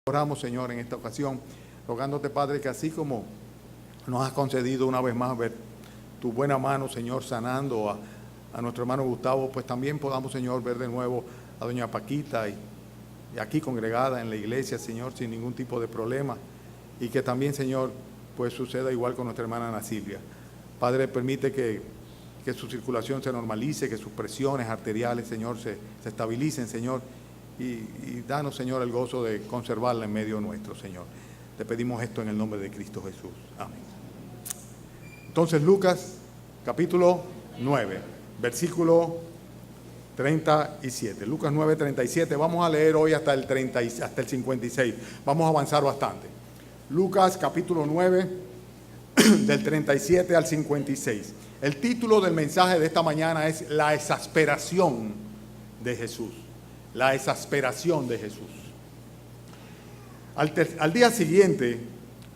Oramos, Señor, en esta ocasión, rogándote, Padre, que así como nos has concedido una vez más ver tu buena mano, Señor, sanando a nuestro hermano Gustavo, pues también podamos, Señor, ver de nuevo a doña Paquita y aquí congregada en la iglesia, Señor, sin ningún tipo de problema, y que también, Señor, pues suceda igual con nuestra hermana Ana Silvia. Padre, permite que su circulación se normalice, que sus presiones arteriales, Señor, se estabilicen, Señor, y danos, Señor, el gozo de conservarla en medio nuestro, Señor. Te pedimos esto en el nombre de Cristo Jesús. Amén. Entonces, Lucas, capítulo 9, versículo 37. Lucas 9, 37. Vamos a leer hoy hasta el 56. Vamos a avanzar bastante. Lucas, capítulo 9, del 37 al 56. El título del mensaje de esta mañana es La exasperación de Jesús. La exasperación de Jesús. Al día siguiente,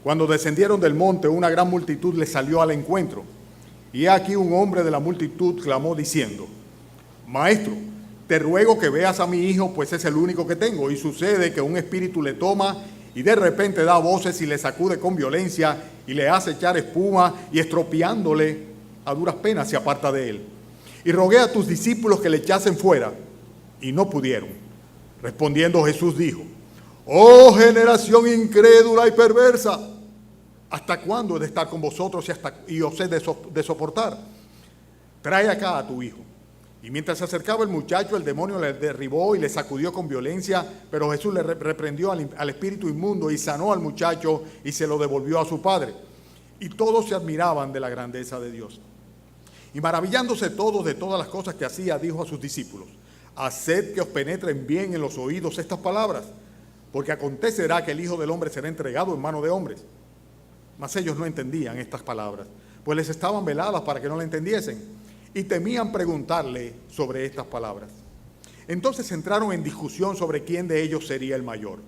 cuando descendieron del monte, una gran multitud les salió al encuentro. Y aquí un hombre de la multitud clamó diciendo: Maestro, te ruego que veas a mi hijo, pues es el único que tengo. Y sucede que un espíritu le toma y de repente da voces y le sacude con violencia y le hace echar espuma y estropeándole a duras penas se aparta de él. Y rogué a tus discípulos que le echasen fuera y no pudieron. Respondiendo Jesús dijo: Oh generación incrédula y perversa, ¿hasta cuándo he de estar con vosotros y os he de soportar? Trae acá a tu hijo. Y mientras se acercaba el muchacho, el demonio le derribó y le sacudió con violencia, pero Jesús le reprendió al espíritu inmundo y sanó al muchacho y se lo devolvió a su padre. Y todos se admiraban de la grandeza de Dios. Y maravillándose todos de todas las cosas que hacía, dijo a sus discípulos: Haced que os penetren bien en los oídos estas palabras, porque acontecerá que el Hijo del Hombre será entregado en mano de hombres. Mas ellos no entendían estas palabras, pues les estaban veladas para que no la entendiesen, y temían preguntarle sobre estas palabras. Entonces entraron en discusión sobre quién de ellos sería el mayor.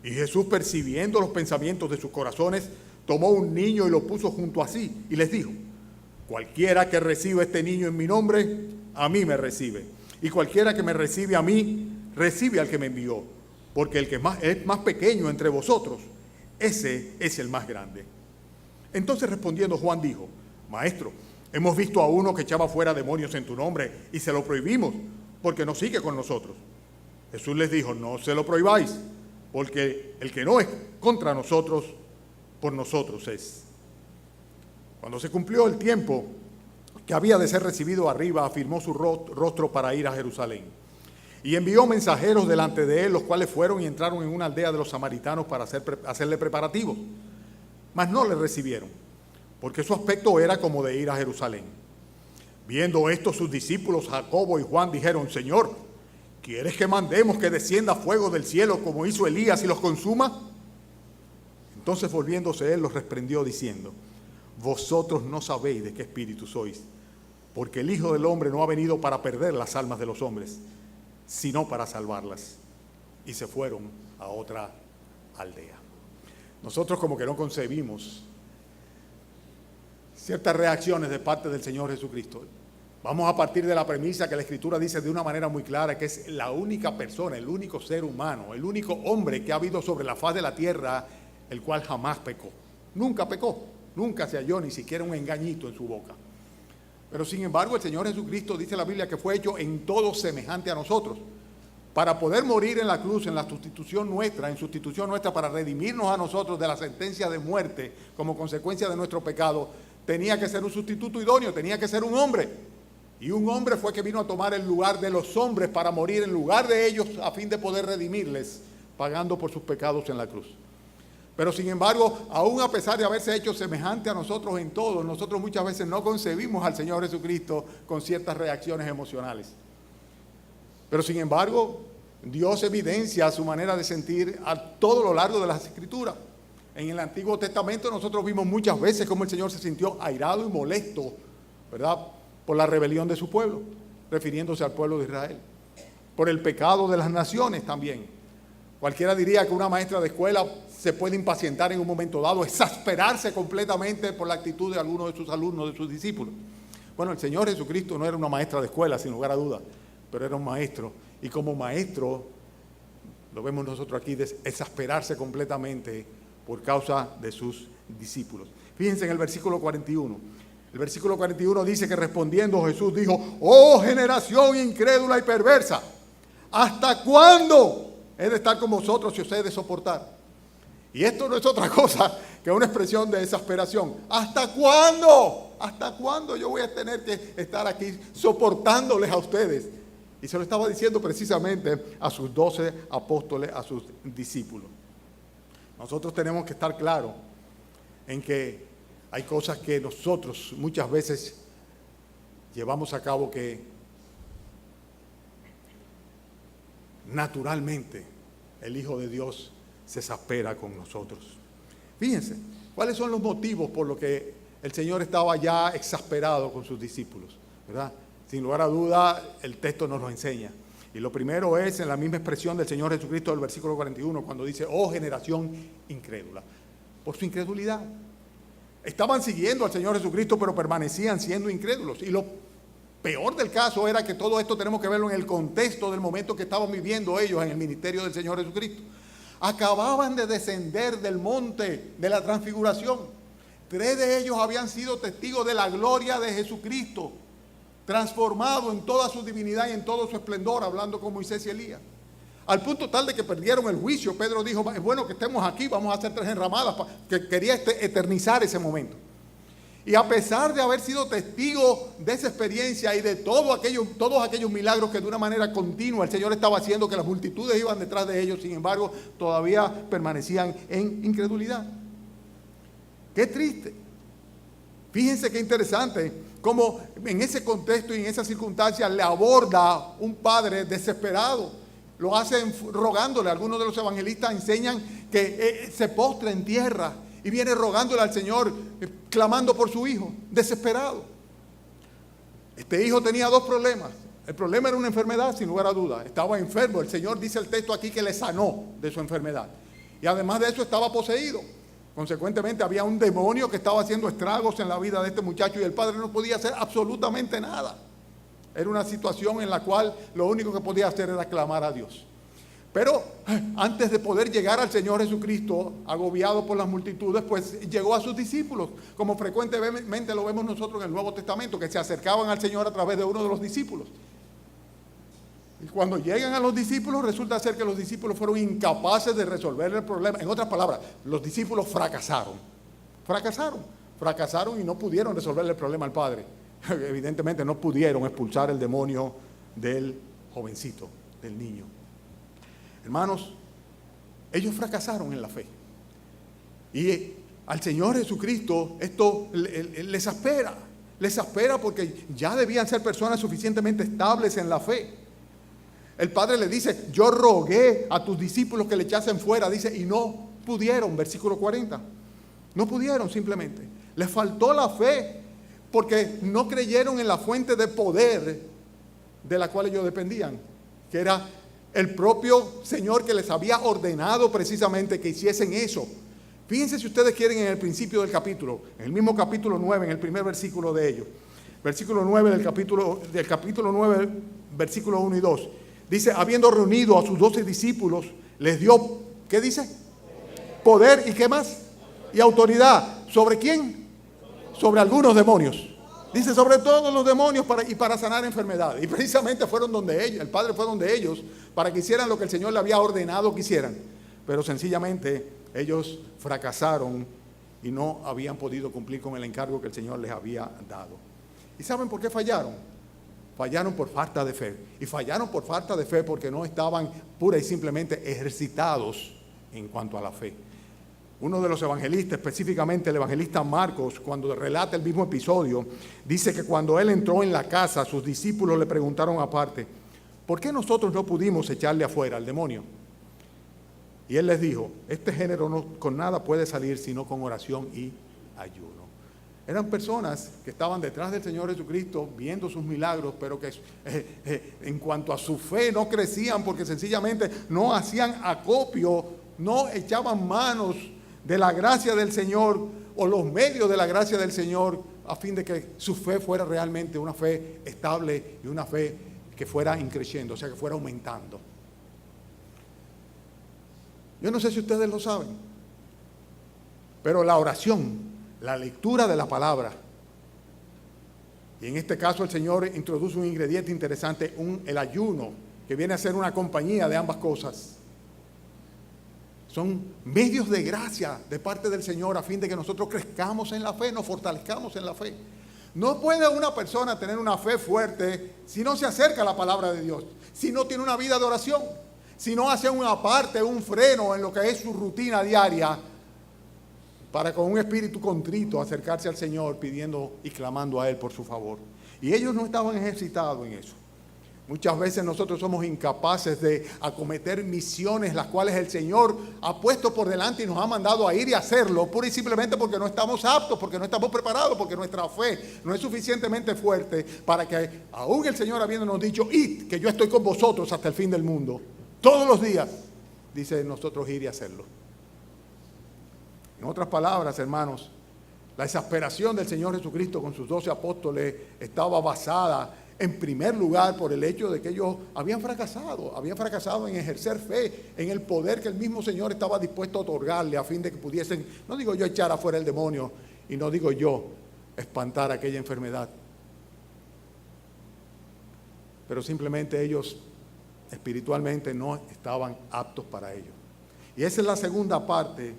Y Jesús, percibiendo los pensamientos de sus corazones, tomó un niño y lo puso junto a sí, y les dijo: Cualquiera que reciba este niño en mi nombre, a mí me recibe. Y cualquiera que me recibe a mí, recibe al que me envió. Porque el que es más pequeño entre vosotros, ese es el más grande. Entonces respondiendo Juan dijo: Maestro, hemos visto a uno que echaba fuera demonios en tu nombre y se lo prohibimos porque no sigue con nosotros. Jesús les dijo: No se lo prohibáis, porque el que no es contra nosotros, por nosotros es. Cuando se cumplió el tiempo que había de ser recibido arriba, afirmó su rostro para ir a Jerusalén. Y envió mensajeros delante de él, los cuales fueron y entraron en una aldea de los samaritanos para hacerle preparativos. Mas no le recibieron, porque su aspecto era como de ir a Jerusalén. Viendo esto, sus discípulos Jacobo y Juan dijeron: Señor, ¿quieres que mandemos que descienda fuego del cielo como hizo Elías y los consuma? Entonces volviéndose él los reprendió diciendo: Vosotros no sabéis de qué espíritu sois, porque el Hijo del Hombre no ha venido para perder las almas de los hombres, sino para salvarlas. Y se fueron a otra aldea. Nosotros como que no concebimos ciertas reacciones de parte del Señor Jesucristo. Vamos a partir de la premisa que la Escritura dice de una manera muy clara que es la única persona, el único ser humano, el único hombre que ha habido sobre la faz de la tierra, el cual jamás pecó. Nunca pecó, nunca se halló ni siquiera un engañito en su boca. Pero sin embargo el Señor Jesucristo, dice la Biblia, que fue hecho en todo semejante a nosotros, para poder morir en la cruz, en sustitución nuestra, para redimirnos a nosotros de la sentencia de muerte como consecuencia de nuestro pecado. Tenía que ser un sustituto idóneo, tenía que ser un hombre. Y un hombre fue que vino a tomar el lugar de los hombres para morir en lugar de ellos a fin de poder redimirles, pagando por sus pecados en la cruz. Pero sin embargo, aún a pesar de haberse hecho semejante a nosotros en todo, nosotros muchas veces no concebimos al Señor Jesucristo con ciertas reacciones emocionales. Pero sin embargo, Dios evidencia su manera de sentir a todo lo largo de las Escrituras. En el Antiguo Testamento nosotros vimos muchas veces cómo el Señor se sintió airado y molesto, ¿verdad?, por la rebelión de su pueblo, refiriéndose al pueblo de Israel. Por el pecado de las naciones también. Cualquiera diría que una maestra de escuela se puede impacientar en un momento dado, exasperarse completamente por la actitud de algunos de sus alumnos, de sus discípulos. Bueno, el Señor Jesucristo no era una maestra de escuela, sin lugar a dudas, pero era un maestro. Y como maestro lo vemos nosotros aquí, exasperarse completamente por causa de sus discípulos. Fíjense en el versículo 41. El versículo 41 dice que respondiendo Jesús dijo: oh generación incrédula y perversa, ¿hasta cuándo he de estar con vosotros y os he de soportar? Y esto no es otra cosa que una expresión de exasperación. ¿Hasta cuándo? ¿Hasta cuándo yo voy a tener que estar aquí soportándoles a ustedes? Y se lo estaba diciendo precisamente a sus 12 apóstoles, a sus discípulos. Nosotros tenemos que estar claros en que hay cosas que nosotros muchas veces llevamos a cabo que naturalmente el Hijo de Dios se exaspera con nosotros. Fíjense, ¿cuáles son los motivos por los que el Señor estaba ya exasperado con sus discípulos? ¿Verdad? Sin lugar a duda, el texto nos lo enseña. Y lo primero es en la misma expresión del Señor Jesucristo del versículo 41, cuando dice: oh generación incrédula. Por su incredulidad. Estaban siguiendo al Señor Jesucristo, pero permanecían siendo incrédulos. Y lo peor del caso era que todo esto tenemos que verlo en el contexto del momento que estaban viviendo ellos en el ministerio del Señor Jesucristo. Acababan de descender del monte de la transfiguración. 3 de ellos habían sido testigos de la gloria de Jesucristo, transformado en toda su divinidad y en todo su esplendor, hablando con Moisés y Elías. Al punto tal de que perdieron el juicio. Pedro dijo: es bueno que estemos aquí, vamos a hacer 3 enramadas, que quería eternizar ese momento. Y a pesar de haber sido testigo de esa experiencia y de todos aquellos milagros que de una manera continua el Señor estaba haciendo, que las multitudes iban detrás de ellos, sin embargo, todavía permanecían en incredulidad. Qué triste. Fíjense qué interesante cómo en ese contexto y en esa circunstancia le aborda un padre desesperado. Lo hacen rogándole. Algunos de los evangelistas enseñan que se postra en tierra y viene rogándole al Señor, clamando por su hijo, desesperado. Este hijo tenía 2 problemas. El problema era una enfermedad, sin lugar a dudas. Estaba enfermo. El Señor dice el texto aquí que le sanó de su enfermedad. Y además de eso estaba poseído. Consecuentemente había un demonio que estaba haciendo estragos en la vida de este muchacho y el padre no podía hacer absolutamente nada. Era una situación en la cual lo único que podía hacer era clamar a Dios. Pero antes de poder llegar al Señor Jesucristo, agobiado por las multitudes, pues llegó a sus discípulos, como frecuentemente lo vemos nosotros en el Nuevo Testamento, que se acercaban al Señor a través de uno de los discípulos. Y cuando llegan a los discípulos, resulta ser que los discípulos fueron incapaces de resolver el problema. En otras palabras, los discípulos fracasaron y no pudieron resolver el problema al Padre. Evidentemente no pudieron expulsar el demonio del jovencito, del niño. Hermanos, ellos fracasaron en la fe. Y al Señor Jesucristo esto les exaspera porque ya debían ser personas suficientemente estables en la fe. El Padre le dice: yo rogué a tus discípulos que le echasen fuera, dice, y no pudieron, versículo 40. No pudieron simplemente. Les faltó la fe porque no creyeron en la fuente de poder de la cual ellos dependían, que era el propio Señor que les había ordenado precisamente que hiciesen eso. Fíjense, si ustedes quieren, en el principio del capítulo, en el mismo capítulo 9, en el primer versículo de ellos, versículo 9 del capítulo 9, versículo 1 y 2, dice: habiendo reunido a sus 12 discípulos, les dio, ¿qué dice? Poder, ¿y qué más? Y autoridad. ¿Sobre quién? Sobre algunos demonios. Dice: sobre todos los demonios para sanar enfermedades. Y precisamente fueron donde ellos, el Padre fue donde ellos, para que hicieran lo que el Señor le había ordenado que hicieran. Pero sencillamente ellos fracasaron y no habían podido cumplir con el encargo que el Señor les había dado. ¿Y saben por qué fallaron? Fallaron por falta de fe. Y fallaron por falta de fe porque no estaban pura y simplemente ejercitados en cuanto a la fe. Uno de los evangelistas, específicamente el evangelista Marcos, cuando relata el mismo episodio, dice que cuando él entró en la casa, sus discípulos le preguntaron aparte: ¿por qué nosotros no pudimos echarle afuera al demonio? Y él les dijo: este género con nada puede salir sino con oración y ayuno. Eran personas que estaban detrás del Señor Jesucristo viendo sus milagros, pero que en cuanto a su fe no crecían porque sencillamente no hacían acopio, no echaban manos de la gracia del Señor o los medios de la gracia del Señor a fin de que su fe fuera realmente una fe estable y una fe que fuera increciendo, o sea, que fuera aumentando. Yo no sé si ustedes lo saben, pero la oración, la lectura de la palabra, y en este caso el Señor introduce un ingrediente interesante, el ayuno, que viene a ser una compañía de ambas cosas. Son medios de gracia de parte del Señor a fin de que nosotros crezcamos en la fe, nos fortalezcamos en la fe. No puede una persona tener una fe fuerte si no se acerca a la palabra de Dios, si no tiene una vida de oración, si no hace una parte, un freno en lo que es su rutina diaria para con un espíritu contrito acercarse al Señor pidiendo y clamando a Él por su favor. Y ellos no estaban ejercitados en eso. Muchas veces nosotros somos incapaces de acometer misiones las cuales el Señor ha puesto por delante y nos ha mandado a ir y hacerlo, pura y simplemente porque no estamos aptos, porque no estamos preparados, porque nuestra fe no es suficientemente fuerte para que aún el Señor habiéndonos dicho, id, que yo estoy con vosotros hasta el fin del mundo, todos los días, dice nosotros ir y hacerlo. En otras palabras, hermanos, la exasperación del Señor Jesucristo con sus 12 apóstoles estaba basada en primer lugar por el hecho de que ellos habían fracasado en ejercer fe, en el poder que el mismo Señor estaba dispuesto a otorgarle a fin de que pudiesen, no digo yo echar afuera el demonio y no digo yo espantar aquella enfermedad, pero simplemente ellos espiritualmente no estaban aptos para ello. Y esa es la segunda parte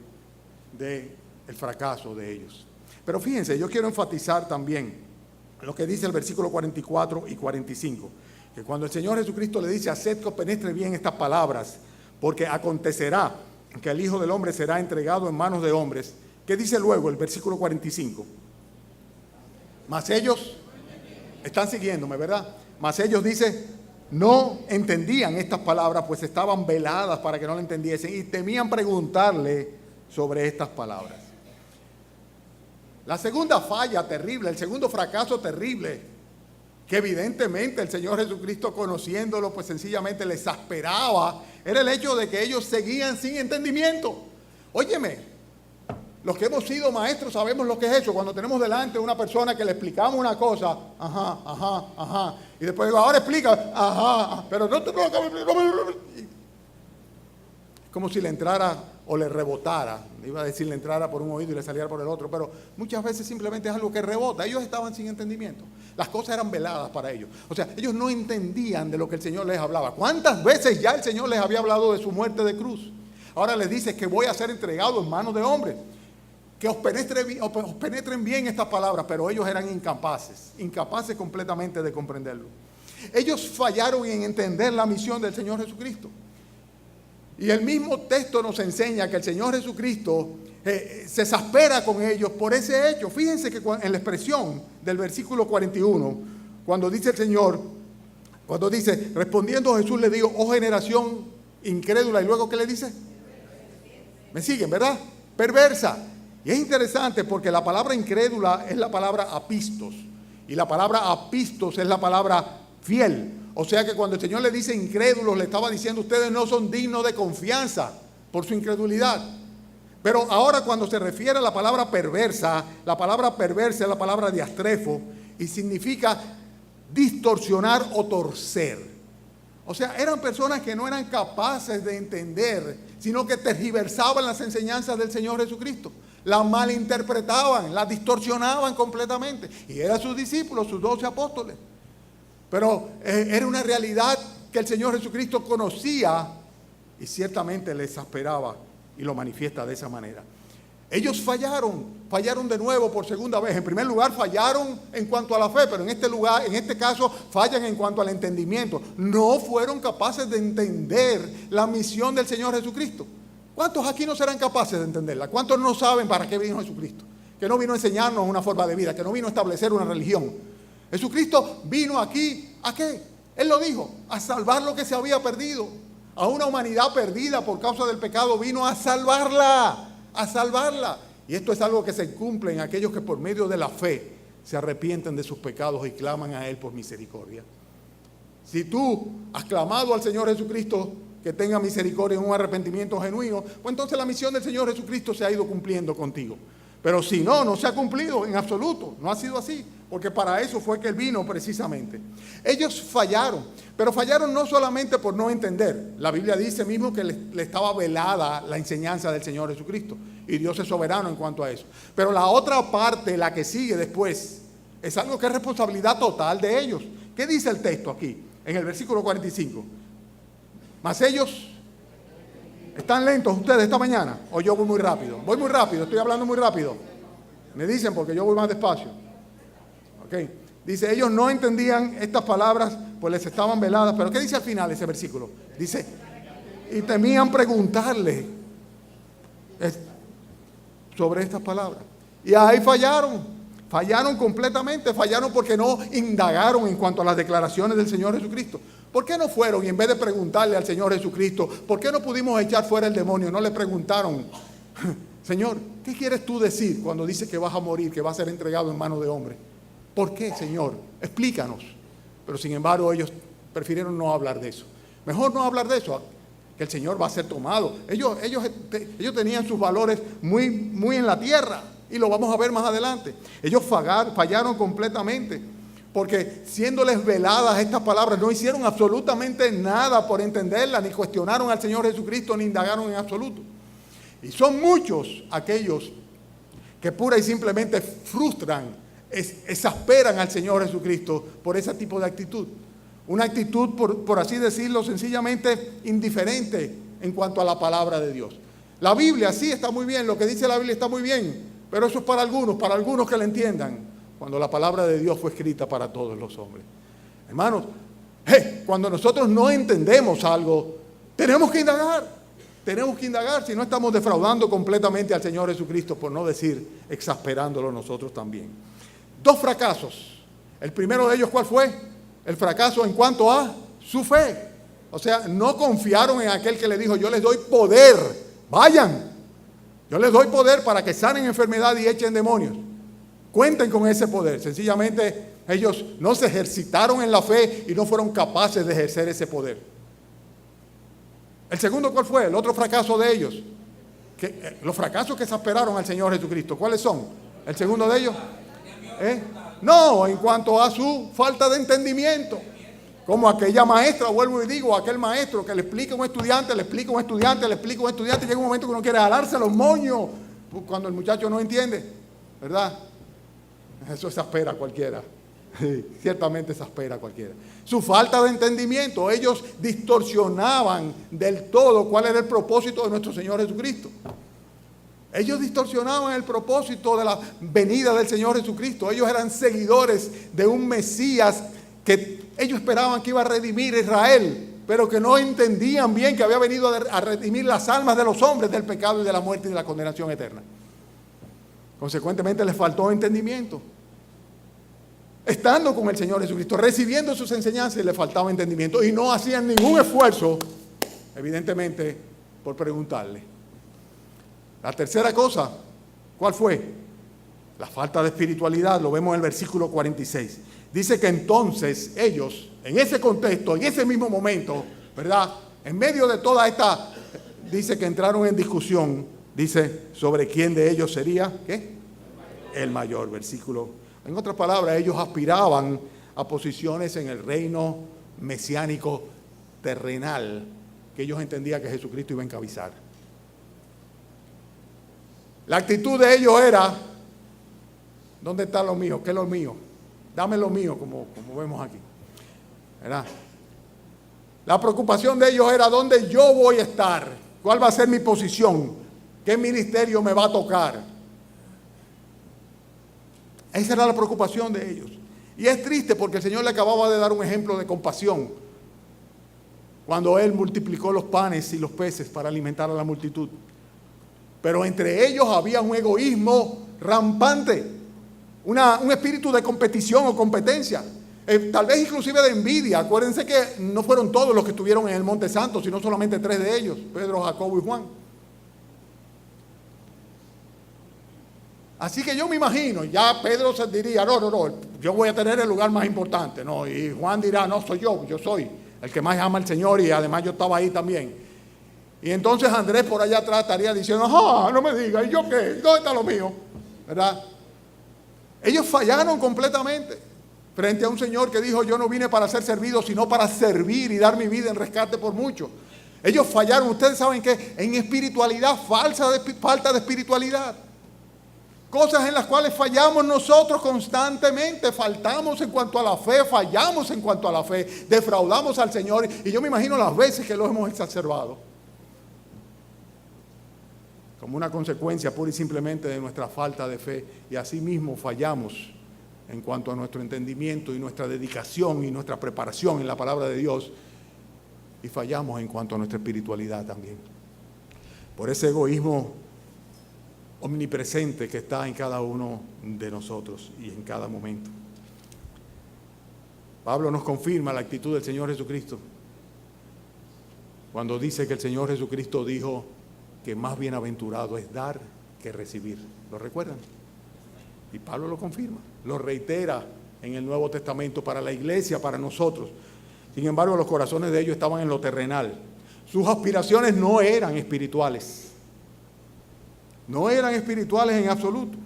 del fracaso de ellos. Pero fíjense, yo quiero enfatizar también lo que dice el versículo 44 y 45, que cuando el Señor Jesucristo le dice, haced que os penetre bien estas palabras, porque acontecerá que el Hijo del Hombre será entregado en manos de hombres. ¿Qué dice luego el versículo 45? Mas ellos, están siguiéndome, ¿verdad? Mas ellos, dice, no entendían estas palabras, pues estaban veladas para que no la entendiesen y temían preguntarle sobre estas palabras. La segunda falla terrible, el segundo fracaso terrible, que evidentemente el Señor Jesucristo, conociéndolo, pues sencillamente les exasperaba, era el hecho de que ellos seguían sin entendimiento. Óyeme, los que hemos sido maestros sabemos lo que es eso. Cuando tenemos delante una persona que le explicamos una cosa, y después digo, ahora explica, pero no te lo acabo de explicar. Como si le entrara o le rebotara, iba a decir le entrara por un oído y le saliera por el otro, pero muchas veces simplemente es algo que rebota. Ellos estaban sin entendimiento, las cosas eran veladas para ellos, o sea, ellos no entendían de lo que el Señor les hablaba. ¿Cuántas veces ya el Señor les había hablado de su muerte de cruz? Ahora les dice que voy a ser entregado en manos de hombres, que os penetren bien estas palabras, pero ellos eran incapaces completamente de comprenderlo. Ellos fallaron en entender la misión del Señor Jesucristo. Y el mismo texto nos enseña que el Señor Jesucristo se exaspera con ellos por ese hecho. Fíjense que en la expresión del versículo 41, cuando dice el Señor, cuando dice, respondiendo Jesús le dijo, oh generación incrédula, y luego ¿qué le dice? ¿Me siguen, verdad? Perversa. Y es interesante porque la palabra incrédula es la palabra apistos, y la palabra apistos es la palabra fiel. O sea que cuando el Señor le dice incrédulos, le estaba diciendo, ustedes no son dignos de confianza por su incredulidad. Pero ahora cuando se refiere a la palabra perversa es la palabra diastrefo y significa distorsionar o torcer. O sea, eran personas que no eran capaces de entender, sino que tergiversaban las enseñanzas del Señor Jesucristo. Las malinterpretaban, las distorsionaban completamente. Y eran sus discípulos, sus 12 apóstoles. Pero era una realidad que el Señor Jesucristo conocía y ciertamente le exasperaba y lo manifiesta de esa manera. Ellos fallaron de nuevo por segunda vez. En primer lugar fallaron en cuanto a la fe, pero en este caso fallan en cuanto al entendimiento. No fueron capaces de entender la misión del Señor Jesucristo. ¿Cuántos aquí no serán capaces de entenderla? ¿Cuántos no saben para qué vino Jesucristo? Que no vino a enseñarnos una forma de vida, que no vino a establecer una religión. Jesucristo vino aquí, ¿a qué? Él lo dijo, a salvar lo que se había perdido. A una humanidad perdida por causa del pecado vino a salvarla, a salvarla. Y esto es algo que se cumple en aquellos que por medio de la fe se arrepienten de sus pecados y claman a Él por misericordia. Si tú has clamado al Señor Jesucristo que tenga misericordia en un arrepentimiento genuino, pues entonces la misión del Señor Jesucristo se ha ido cumpliendo contigo. Pero si no se ha cumplido en absoluto, no ha sido así. porque para eso fue que Él vino precisamente. Ellos fallaron, pero fallaron no solamente por no entender. La Biblia dice mismo que le estaba velada la enseñanza del Señor Jesucristo, y Dios es soberano en cuanto a eso. Pero la otra parte, la que sigue después, es algo que es responsabilidad total de ellos. ¿Qué dice el texto aquí, en el versículo 45? Mas ellos... ¿Están lentos ustedes esta mañana? ¿O yo voy muy rápido? Voy muy rápido, estoy hablando muy rápido. Me dicen porque yo voy más despacio. Ok. Dice, ellos no entendían estas palabras, pues les estaban veladas. Pero ¿qué dice al final ese versículo? Dice, y temían preguntarle sobre estas palabras. Y ahí fallaron. Fallaron completamente, fallaron porque no indagaron en cuanto a las declaraciones del Señor Jesucristo. ¿Por qué no fueron y en vez de preguntarle al Señor Jesucristo, ¿por qué no pudimos echar fuera el demonio? No le preguntaron, Señor, ¿qué quieres tú decir cuando dices que vas a morir, que vas a ser entregado en manos de hombre? ¿Por qué, Señor? Explícanos. Pero sin embargo ellos prefirieron no hablar de eso. Mejor no hablar de eso, que el Señor va a ser tomado. Ellos tenían sus valores muy en la tierra. Y lo vamos a ver más adelante. Ellos fallaron completamente, porque siéndoles veladas estas palabras, no hicieron absolutamente nada por entenderlas, ni cuestionaron al Señor Jesucristo, ni indagaron en absoluto. Y son muchos aquellos que pura y simplemente frustran, exasperan al Señor Jesucristo por ese tipo de actitud. Una actitud, por así decirlo, sencillamente indiferente en cuanto a la palabra de Dios. La Biblia sí está muy bien, lo que dice la Biblia está muy bien, pero eso es para algunos que la entiendan, cuando la palabra de Dios fue escrita para todos los hombres. Hermanos, cuando nosotros no entendemos algo, tenemos que indagar, si no estamos defraudando completamente al Señor Jesucristo, por no decir exasperándolo nosotros también. 2 fracasos. El primero de ellos, ¿cuál fue? El fracaso en cuanto a su fe. O sea, no confiaron en aquel que le dijo, yo les doy poder, vayan. Yo les doy poder para que sanen enfermedad y echen demonios. Cuenten con ese poder. Sencillamente ellos no se ejercitaron en la fe y no fueron capaces de ejercer ese poder. El segundo, ¿cuál fue? El otro fracaso de ellos. Los fracasos que exasperaron al Señor Jesucristo, ¿cuáles son? El segundo de ellos. No, en cuanto a su falta de entendimiento. Como aquella maestra, vuelvo y digo, aquel maestro que le explica a un estudiante, llega un momento que uno quiere jalarse los moños cuando el muchacho no entiende, ¿verdad? Eso exaspera a cualquiera, ciertamente exaspera a cualquiera. Su falta de entendimiento, ellos distorsionaban del todo cuál era el propósito de nuestro Señor Jesucristo. Ellos distorsionaban el propósito de la venida del Señor Jesucristo. Ellos eran seguidores de un Mesías que ellos esperaban que iba a redimir a Israel, pero que no entendían bien que había venido a redimir las almas de los hombres del pecado y de la muerte y de la condenación eterna. Consecuentemente les faltó entendimiento. Estando con el Señor Jesucristo, recibiendo sus enseñanzas, les faltaba entendimiento y no hacían ningún esfuerzo, evidentemente, por preguntarle. La tercera cosa, ¿cuál fue? La falta de espiritualidad, lo vemos en el versículo 46. Dice que entonces ellos, en ese contexto, en ese mismo momento, ¿verdad? En medio de toda esta, dice que entraron en discusión, dice, sobre quién de ellos sería, ¿qué? El mayor, versículo. En otras palabras, ellos aspiraban a posiciones en el reino mesiánico terrenal, que ellos entendían que Jesucristo iba a encabezar. La actitud de ellos era, ¿dónde está lo mío? ¿Qué es lo mío? Dame lo mío, como vemos aquí, ¿verdad? La preocupación de ellos era dónde yo voy a estar, cuál va a ser mi posición, qué ministerio me va a tocar. Esa era la preocupación de ellos. Y es triste porque el Señor le acababa de dar un ejemplo de compasión cuando Él multiplicó los panes y los peces para alimentar a la multitud. Pero entre ellos había un egoísmo rampante. Un espíritu de competición o competencia, tal vez inclusive de envidia. Acuérdense que no fueron todos los que estuvieron en el Monte Santo, sino solamente 3 de ellos, Pedro, Jacobo y Juan. Así que yo me imagino, ya Pedro se diría, no, yo voy a tener el lugar más importante, no, y Juan dirá, no, soy yo soy el que más ama al Señor y además yo estaba ahí también. Y entonces Andrés por allá atrás estaría diciendo, no me digas, ¿y yo qué? ¿Dónde está lo mío? ¿Verdad? Ellos fallaron completamente frente a un Señor que dijo: yo no vine para ser servido, sino para servir y dar mi vida en rescate por muchos. Ellos fallaron. Ustedes saben que en espiritualidad, falta de espiritualidad. Cosas en las cuales fallamos nosotros constantemente. Faltamos en cuanto a la fe, fallamos en cuanto a la fe, defraudamos al Señor. Y yo me imagino las veces que lo hemos exacerbado, como una consecuencia pura y simplemente de nuestra falta de fe. Y asimismo fallamos en cuanto a nuestro entendimiento y nuestra dedicación y nuestra preparación en la palabra de Dios. Y fallamos en cuanto a nuestra espiritualidad también, por ese egoísmo omnipresente que está en cada uno de nosotros y en cada momento. Pablo nos confirma la actitud del Señor Jesucristo cuando dice que el Señor Jesucristo dijo que más bienaventurado es dar que recibir. ¿Lo recuerdan? Y Pablo lo confirma, lo reitera en el Nuevo Testamento para la iglesia, para nosotros. Sin embargo, los corazones de ellos estaban en lo terrenal. Sus aspiraciones no eran espirituales. No eran espirituales en absoluto.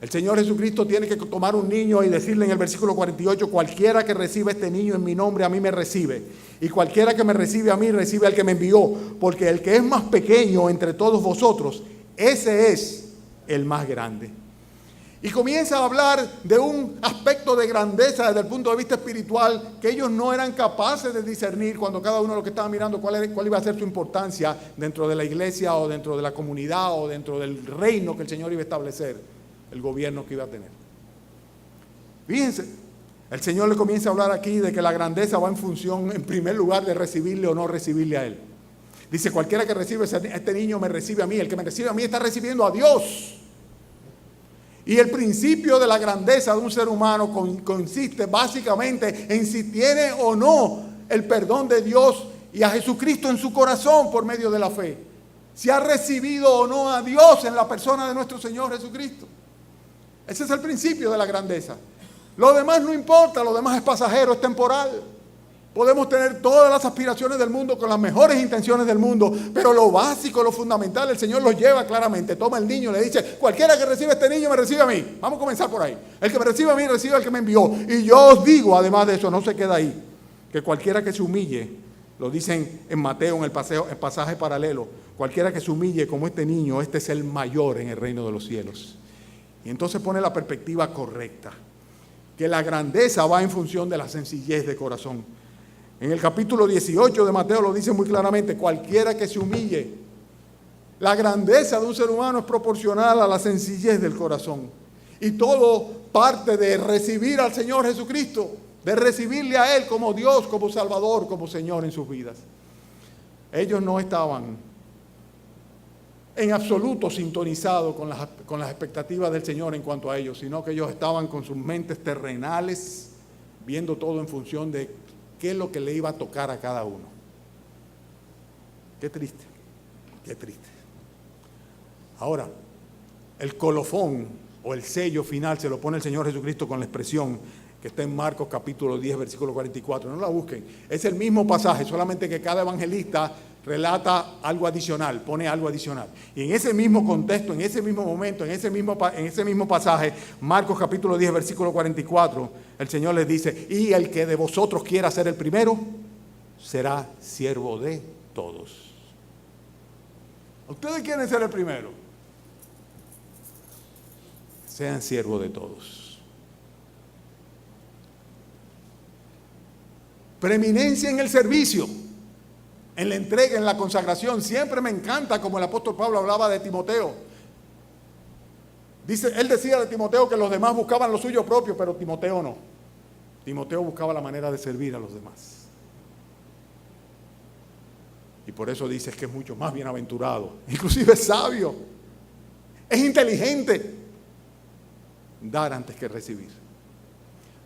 El Señor Jesucristo tiene que tomar un niño y decirle en el versículo 48: cualquiera que reciba este niño en mi nombre, a mí me recibe. Y cualquiera que me recibe a mí, recibe al que me envió. Porque el que es más pequeño entre todos vosotros, ese es el más grande. Y comienza a hablar de un aspecto de grandeza desde el punto de vista espiritual que ellos no eran capaces de discernir cuando cada uno de los que estaba mirando cuál iba a ser su importancia dentro de la iglesia o dentro de la comunidad o dentro del reino que el Señor iba a establecer, el gobierno que iba a tener. Fíjense, el Señor le comienza a hablar aquí de que la grandeza va en función, en primer lugar, de recibirle o no recibirle a Él. Dice: cualquiera que recibe a este niño me recibe a mí. El que me recibe a mí está recibiendo a Dios. Y el principio de la grandeza de un ser humano consiste básicamente en si tiene o no el perdón de Dios y a Jesucristo en su corazón por medio de la fe. Si ha recibido o no a Dios en la persona de nuestro Señor Jesucristo. Ese es el principio de la grandeza. Lo demás no importa, lo demás es pasajero, es temporal. Podemos tener todas las aspiraciones del mundo con las mejores intenciones del mundo, pero lo básico, lo fundamental, el Señor los lleva claramente. Toma el niño y le dice: cualquiera que reciba a este niño me recibe a mí. Vamos a comenzar por ahí. El que me recibe a mí, recibe al que me envió. Y yo os digo, además de eso, no se queda ahí, que cualquiera que se humille, lo dicen en Mateo, en el pasaje paralelo, cualquiera que se humille como este niño, este es el mayor en el reino de los cielos. Y entonces pone la perspectiva correcta, que la grandeza va en función de la sencillez de corazón. En el capítulo 18 de Mateo lo dice muy claramente: cualquiera que se humille. La grandeza de un ser humano es proporcional a la sencillez del corazón. Y todo parte de recibir al Señor Jesucristo, de recibirle a Él como Dios, como Salvador, como Señor en sus vidas. Ellos no estaban en absoluto sintonizados con las expectativas del Señor en cuanto a ellos, sino que ellos estaban con sus mentes terrenales, viendo todo en función de qué es lo que le iba a tocar a cada uno. Qué triste, qué triste. Ahora, el colofón o el sello final se lo pone el Señor Jesucristo con la expresión que está en Marcos capítulo 10, versículo 44. No la busquen. Es el mismo pasaje, solamente que cada evangelista relata algo adicional, pone algo adicional. Y en ese mismo contexto, en ese mismo momento, en ese mismo pasaje, Marcos capítulo 10, versículo 44, el Señor les dice: y el que de vosotros quiera ser el primero, será siervo de todos. ¿Ustedes quieren ser el primero? Sean siervos de todos. Preeminencia en el servicio, en la entrega, en la consagración. Siempre me encanta como el apóstol Pablo hablaba de Timoteo. Él decía de Timoteo que los demás buscaban lo suyo propio, pero Timoteo no. Timoteo buscaba la manera de servir a los demás. Y por eso dice que es mucho más bienaventurado, inclusive es sabio, es inteligente, dar antes que recibir.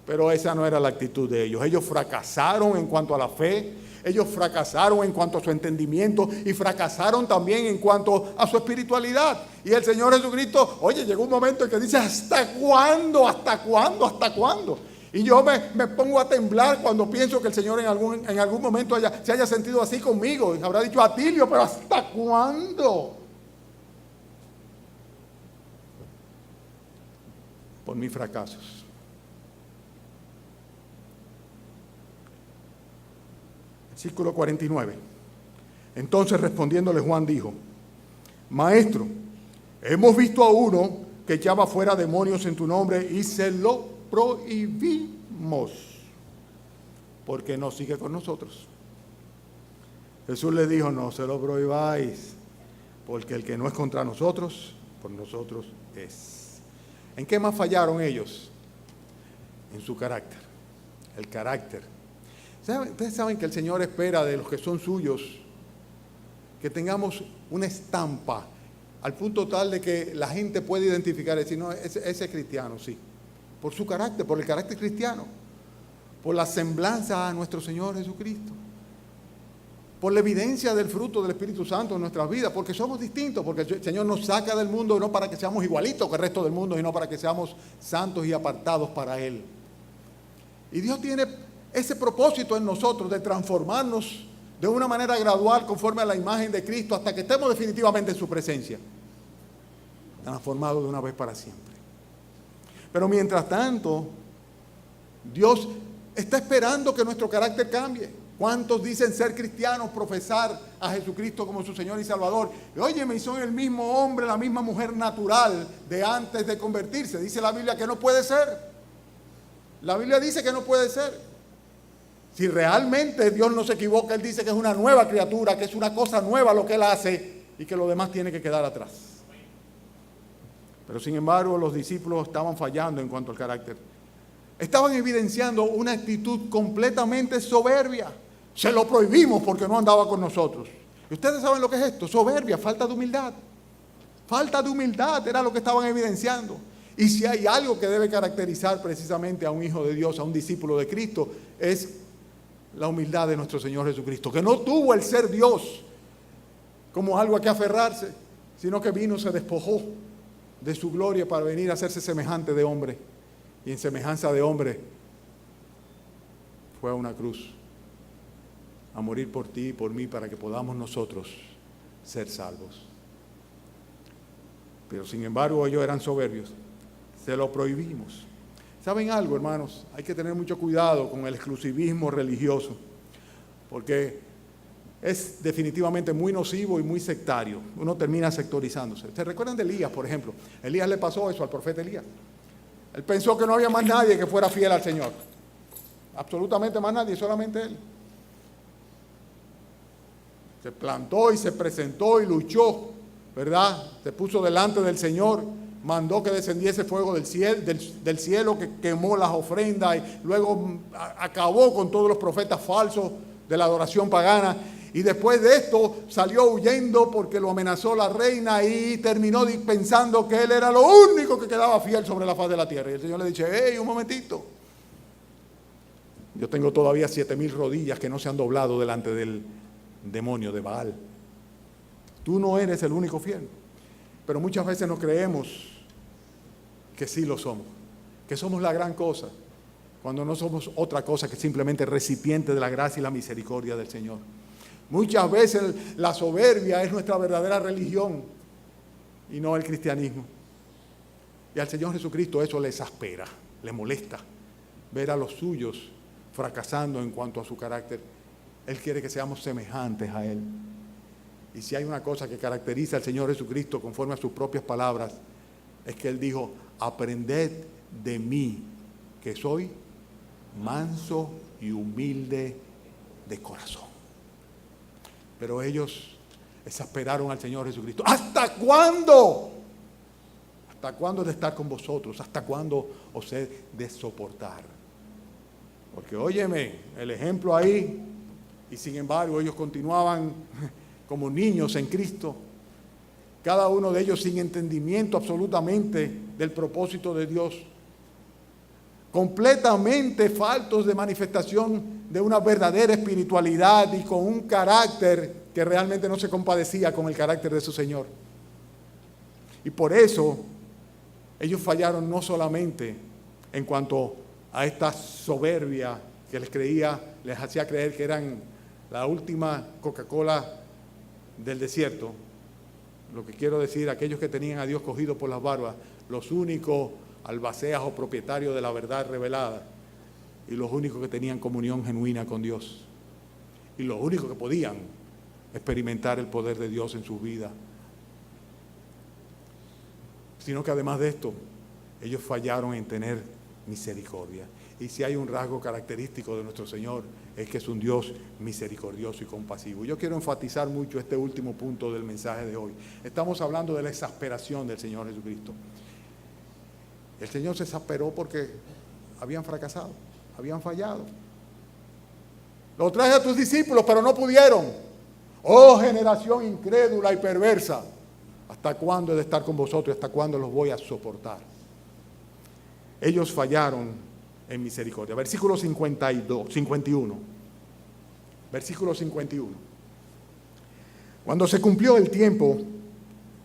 Pero esa no era la actitud de ellos. Ellos fracasaron en cuanto a la fe, ellos fracasaron en cuanto a su entendimiento y fracasaron también en cuanto a su espiritualidad. Y el Señor Jesucristo, oye, llegó un momento en que dice: ¿hasta cuándo? ¿Hasta cuándo? ¿Hasta cuándo? Y yo me pongo a temblar cuando pienso que el Señor en algún momento se haya sentido así conmigo. Y habrá dicho: Atilio, pero ¿hasta cuándo? por mis fracasos. Versículo 49. Entonces respondiéndole Juan dijo: Maestro, hemos visto a uno que echaba fuera demonios en tu nombre y se lo prohibimos, porque no sigue con nosotros. Jesús le dijo: no se lo prohibáis, porque el que no es contra nosotros, por nosotros es. ¿En qué más fallaron ellos? En su carácter. El carácter. Ustedes saben que el Señor espera de los que son suyos que tengamos una estampa al punto tal de que la gente puede identificar y decir: no, ese es cristiano, sí. Por su carácter, por el carácter cristiano, por la semblanza a nuestro Señor Jesucristo, por la evidencia del fruto del Espíritu Santo en nuestras vidas, porque somos distintos, porque el Señor nos saca del mundo no para que seamos igualitos que el resto del mundo, sino para que seamos santos y apartados para Él. Y Dios tiene ese propósito en nosotros de transformarnos de una manera gradual conforme a la imagen de Cristo hasta que estemos definitivamente en su presencia, transformados de una vez para siempre. Pero mientras tanto, Dios está esperando que nuestro carácter cambie. ¿Cuántos dicen ser cristianos, profesar a Jesucristo como su Señor y Salvador? Y óyeme, son el mismo hombre, la misma mujer natural de antes de convertirse. Dice la Biblia que no puede ser. La Biblia dice que no puede ser. Si realmente Dios no se equivoca, Él dice que es una nueva criatura, que es una cosa nueva lo que Él hace y que lo demás tiene que quedar atrás. Pero sin embargo, los discípulos estaban fallando en cuanto al carácter. Estaban evidenciando una actitud completamente soberbia. Se lo prohibimos porque no andaba con nosotros. ¿Y ustedes saben lo que es esto? Soberbia, falta de humildad. Falta de humildad era lo que estaban evidenciando. Y si hay algo que debe caracterizar precisamente a un hijo de Dios, a un discípulo de Cristo, es la humildad de nuestro Señor Jesucristo, que no tuvo el ser Dios como algo a que aferrarse, sino que vino, se despojó de su gloria para venir a hacerse semejante de hombre. Y en semejanza de hombre fue a una cruz a morir por ti y por mí para que podamos nosotros ser salvos. Pero sin embargo ellos eran soberbios. Se lo prohibimos. ¿Saben algo, hermanos? Hay que tener mucho cuidado con el exclusivismo religioso, porque es definitivamente muy nocivo y muy sectario. Uno termina sectorizándose. ¿Se recuerdan de Elías, por ejemplo? Elías le pasó eso al profeta Elías. Él pensó que no había más nadie que fuera fiel al Señor. Absolutamente más nadie, solamente él. Se plantó y se presentó y luchó, ¿verdad? Se puso delante del Señor, mandó que descendiese fuego del cielo que quemó las ofrendas y luego acabó con todos los profetas falsos de la adoración pagana. Y después de esto salió huyendo porque lo amenazó la reina y terminó pensando que él era lo único que quedaba fiel sobre la faz de la tierra. Y el Señor le dice: hey, un momentito. Yo tengo todavía 7,000 rodillas que no se han doblado delante del demonio de Baal. Tú no eres el único fiel. Pero muchas veces nos creemos que sí lo somos, que somos la gran cosa, cuando no somos otra cosa que simplemente recipiente de la gracia y la misericordia del Señor. Muchas veces la soberbia es nuestra verdadera religión y no el cristianismo. Y al Señor Jesucristo eso le exaspera, le molesta ver a los suyos fracasando en cuanto a su carácter. Él quiere que seamos semejantes a Él. Y si hay una cosa que caracteriza al Señor Jesucristo conforme a sus propias palabras, es que Él dijo: aprended de mí, que soy manso y humilde de corazón. Pero ellos exasperaron al Señor Jesucristo. ¿Hasta cuándo? ¿Hasta cuándo he de estar con vosotros? ¿Hasta cuándo os he de soportar? Porque óyeme, el ejemplo ahí, y sin embargo ellos continuaban como niños en Cristo, cada uno de ellos sin entendimiento absolutamente del propósito de Dios, completamente faltos de manifestación de una verdadera espiritualidad y con un carácter que realmente no se compadecía con el carácter de su Señor. Y por eso ellos fallaron no solamente en cuanto a esta soberbia que les hacía creer que eran la última Coca-Cola del desierto. Lo que quiero decir, aquellos que tenían a Dios cogido por las barbas, los únicos albaceas o propietarios de la verdad revelada, y los únicos que tenían comunión genuina con Dios, y los únicos que podían experimentar el poder de Dios en sus vidas. Sino que además de esto, ellos fallaron en tener misericordia. Y si hay un rasgo característico de nuestro Señor, es que es un Dios misericordioso y compasivo. Yo quiero enfatizar mucho este último punto del mensaje de hoy. Estamos hablando de la exasperación del Señor Jesucristo. El Señor se exasperó porque habían fracasado, habían fallado. Lo traje a tus discípulos, pero no pudieron. Oh, generación incrédula y perversa, ¿hasta cuándo he de estar con vosotros? ¿Hasta cuándo los voy a soportar? Ellos fallaron en misericordia. Versículo 51. Versículo 51. Cuando se cumplió el tiempo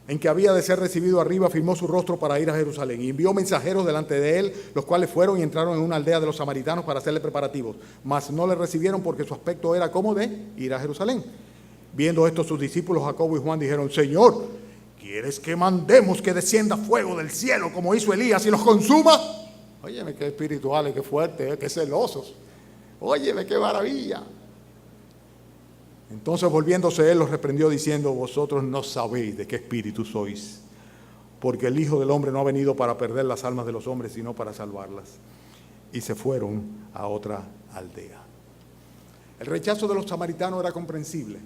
en que había de ser recibido arriba, firmó su rostro para ir a Jerusalén y envió mensajeros delante de él, los cuales fueron y entraron en una aldea de los samaritanos para hacerle preparativos, mas no le recibieron porque su aspecto era como de ir a Jerusalén. Viendo esto, sus discípulos Jacobo y Juan dijeron: Señor, ¿quieres que mandemos que descienda fuego del cielo como hizo Elías y los consuma? Óyeme, qué espirituales, qué fuertes, qué celosos. Óyeme, qué maravilla. Entonces, volviéndose él, los reprendió diciendo: vosotros no sabéis de qué espíritu sois, porque el Hijo del Hombre no ha venido para perder las almas de los hombres, sino para salvarlas. Y se fueron a otra aldea. El rechazo de los samaritanos era comprensible.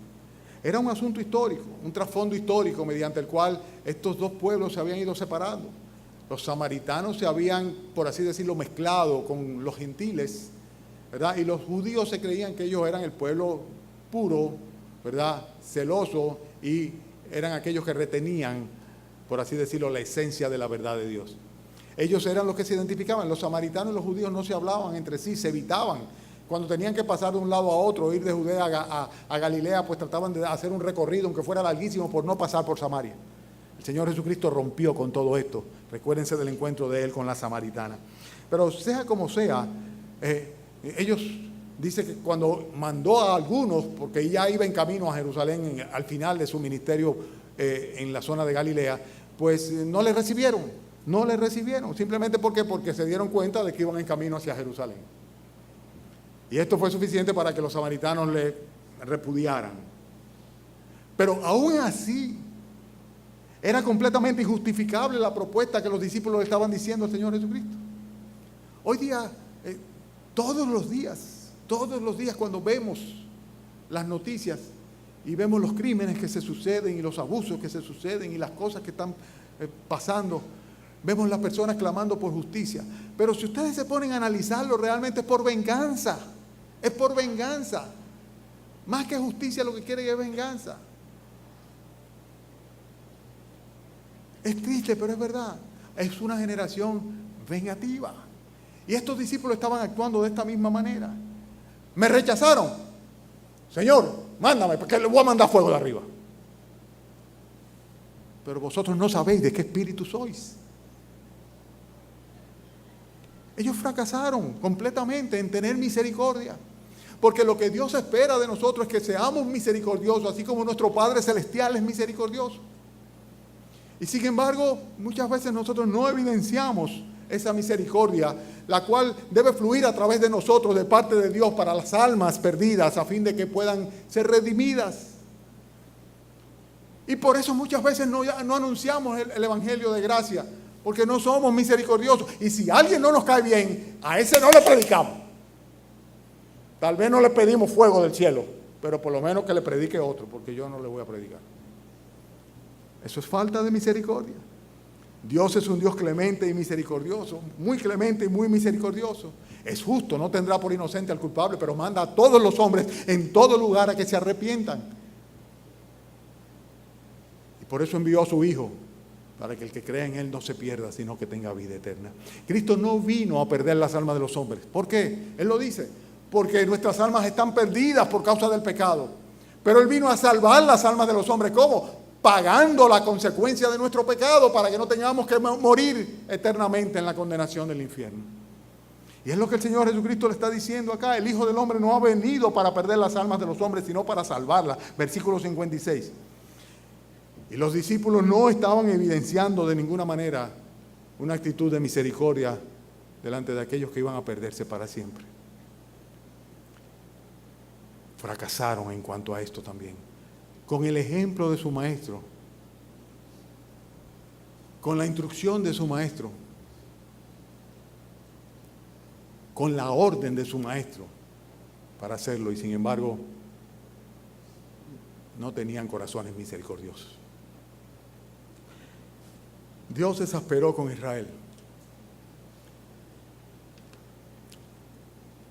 Era un asunto histórico, un trasfondo histórico mediante el cual estos dos pueblos se habían ido separando. Los samaritanos se habían, por así decirlo, mezclado con los gentiles, ¿verdad? Y los judíos se creían que ellos eran el pueblo puro, ¿verdad? Celoso, y eran aquellos que retenían, por así decirlo, la esencia de la verdad de Dios. Ellos eran los que se identificaban. Los samaritanos y los judíos no se hablaban entre sí, se evitaban. Cuando tenían que pasar de un lado a otro, ir de Judea a Galilea, pues trataban de hacer un recorrido, aunque fuera larguísimo, por no pasar por Samaria. El Señor Jesucristo rompió con todo esto. Recuérdense del encuentro de Él con la samaritana. Pero sea como sea, ellos dicen que cuando mandó a algunos, porque ya iba en camino a Jerusalén al final de su ministerio en la zona de Galilea, pues no le recibieron. No le recibieron. Simplemente porque se dieron cuenta de que iban en camino hacia Jerusalén. Y esto fue suficiente para que los samaritanos le repudiaran. Pero aún así, era completamente injustificable la propuesta que los discípulos le estaban diciendo al Señor Jesucristo. Hoy día, todos los días cuando vemos las noticias y vemos los crímenes que se suceden y los abusos que se suceden y las cosas que están pasando, vemos las personas clamando por justicia. Pero si ustedes se ponen a analizarlo, realmente es por venganza. Es por venganza. Más que justicia, lo que quieren es venganza. Es triste, pero es verdad. Es una generación vengativa. Y estos discípulos estaban actuando de esta misma manera. Me rechazaron. Señor, mándame, porque le voy a mandar fuego de arriba. Pero vosotros no sabéis de qué espíritu sois. Ellos fracasaron completamente en tener misericordia. Porque lo que Dios espera de nosotros es que seamos misericordiosos, así como nuestro Padre Celestial es misericordioso. Y sin embargo, muchas veces nosotros no evidenciamos esa misericordia, la cual debe fluir a través de nosotros, de parte de Dios, para las almas perdidas, a fin de que puedan ser redimidas. Y por eso muchas veces no anunciamos el Evangelio de gracia, porque no somos misericordiosos. Y si alguien no nos cae bien, a ese no le predicamos. Tal vez no le pedimos fuego del cielo, pero por lo menos que le predique otro, porque yo no le voy a predicar. Eso es falta de misericordia. Dios es un Dios clemente y misericordioso, muy clemente y muy misericordioso. Es justo, no tendrá por inocente al culpable, pero manda a todos los hombres en todo lugar a que se arrepientan. Y por eso envió a su Hijo, para que el que crea en Él no se pierda, sino que tenga vida eterna. Cristo no vino a perder las almas de los hombres. ¿Por qué? Él lo dice, porque nuestras almas están perdidas por causa del pecado. Pero Él vino a salvar las almas de los hombres. ¿Cómo? Pagando la consecuencia de nuestro pecado para que no tengamos que morir eternamente en la condenación del infierno. Y es lo que el Señor Jesucristo le está diciendo acá. El Hijo del Hombre no ha venido para perder las almas de los hombres, sino para salvarlas. Versículo 56. Y los discípulos no estaban evidenciando de ninguna manera una actitud de misericordia delante de aquellos que iban a perderse para siempre. Fracasaron en cuanto a esto también. Con el ejemplo de su maestro, con la instrucción de su maestro, con la orden de su maestro para hacerlo, y sin embargo no tenían corazones misericordiosos. Dios se exasperó con Israel.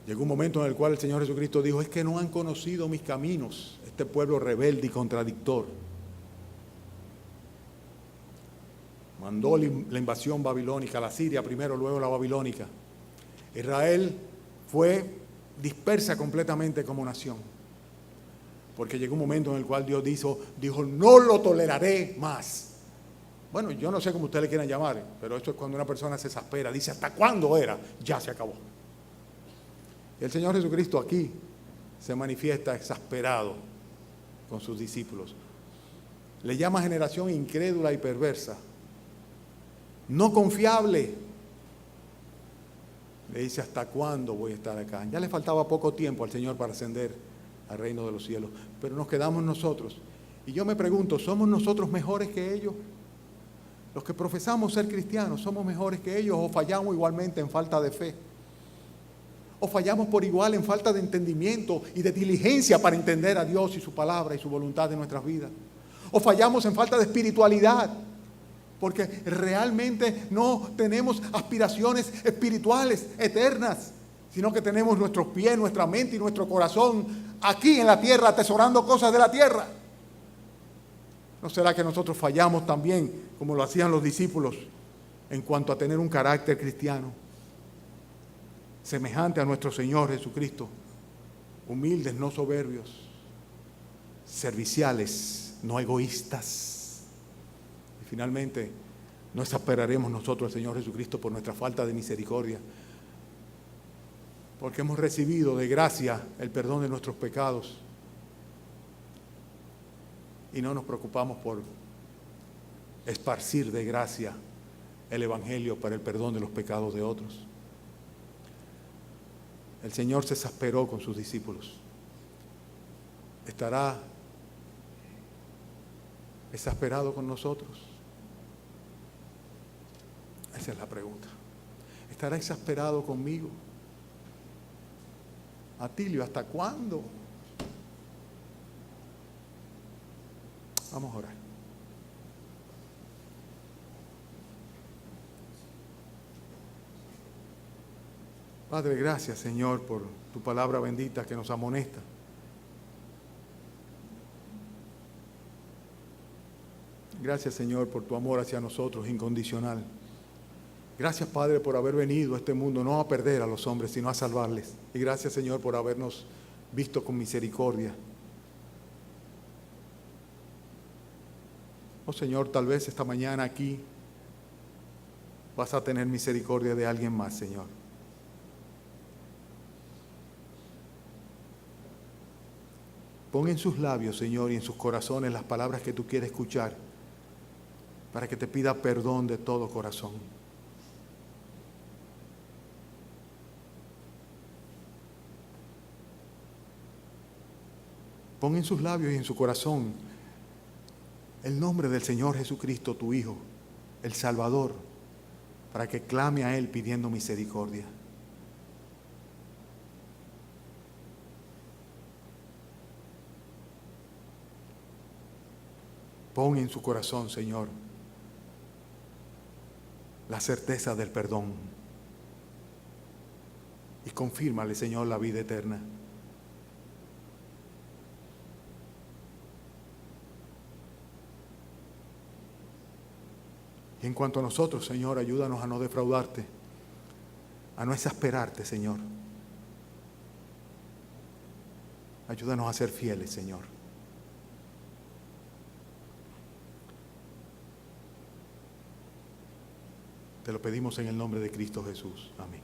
Llegó un momento en el cual el Señor Jesucristo dijo: es que no han conocido mis caminos, este pueblo rebelde y contradictor. Mandó la invasión babilónica, la Siria primero, luego la babilónica. Israel fue dispersa completamente como nación, porque llegó un momento en el cual Dios dijo: no lo toleraré más. Bueno, yo no sé cómo ustedes le quieran llamar, pero esto es cuando una persona se exaspera, dice: ¿hasta cuándo era? Ya se acabó. El Señor Jesucristo aquí se manifiesta exasperado con sus discípulos. Le llama generación incrédula y perversa, no confiable. Le dice: ¿hasta cuándo voy a estar acá? Ya le faltaba poco tiempo al Señor para ascender al reino de los cielos, pero nos quedamos nosotros. Y yo me pregunto, ¿somos nosotros mejores que ellos? Los que profesamos ser cristianos, ¿somos mejores que ellos o fallamos igualmente en falta de fe? ¿O fallamos por igual en falta de entendimiento y de diligencia para entender a Dios y su palabra y su voluntad en nuestras vidas? ¿O fallamos en falta de espiritualidad, porque realmente no tenemos aspiraciones espirituales eternas, sino que tenemos nuestros pies, nuestra mente y nuestro corazón aquí en la tierra, atesorando cosas de la tierra? ¿No será que nosotros fallamos también, como lo hacían los discípulos, en cuanto a tener un carácter cristiano semejante a nuestro Señor Jesucristo? Humildes, no soberbios, serviciales, no egoístas. Y finalmente, no exasperaremos nosotros al Señor Jesucristo por nuestra falta de misericordia, porque hemos recibido de gracia el perdón de nuestros pecados y no nos preocupamos por esparcir de gracia el Evangelio para el perdón de los pecados de otros. El Señor se exasperó con sus discípulos. ¿Estará exasperado con nosotros? Esa es la pregunta. ¿Estará exasperado conmigo? Atilio, ¿hasta cuándo? Vamos a orar. Padre, gracias, Señor, por tu palabra bendita que nos amonesta. Gracias, Señor, por tu amor hacia nosotros incondicional. Gracias, Padre, por haber venido a este mundo no a perder a los hombres, sino a salvarles. Y gracias, Señor, por habernos visto con misericordia. Oh, Señor, tal vez esta mañana aquí vas a tener misericordia de alguien más, Señor. Pon en sus labios, Señor, y en sus corazones las palabras que tú quieres escuchar, para que te pida perdón de todo corazón. Pon en sus labios y en su corazón el nombre del Señor Jesucristo, tu Hijo, el Salvador, para que clame a Él pidiendo misericordia. Pon en su corazón, Señor, la certeza del perdón y confírmale, Señor, la vida eterna. Y en cuanto a nosotros, Señor, ayúdanos a no defraudarte, a no exasperarte, Señor. Ayúdanos a ser fieles, Señor. Te lo pedimos en el nombre de Cristo Jesús. Amén.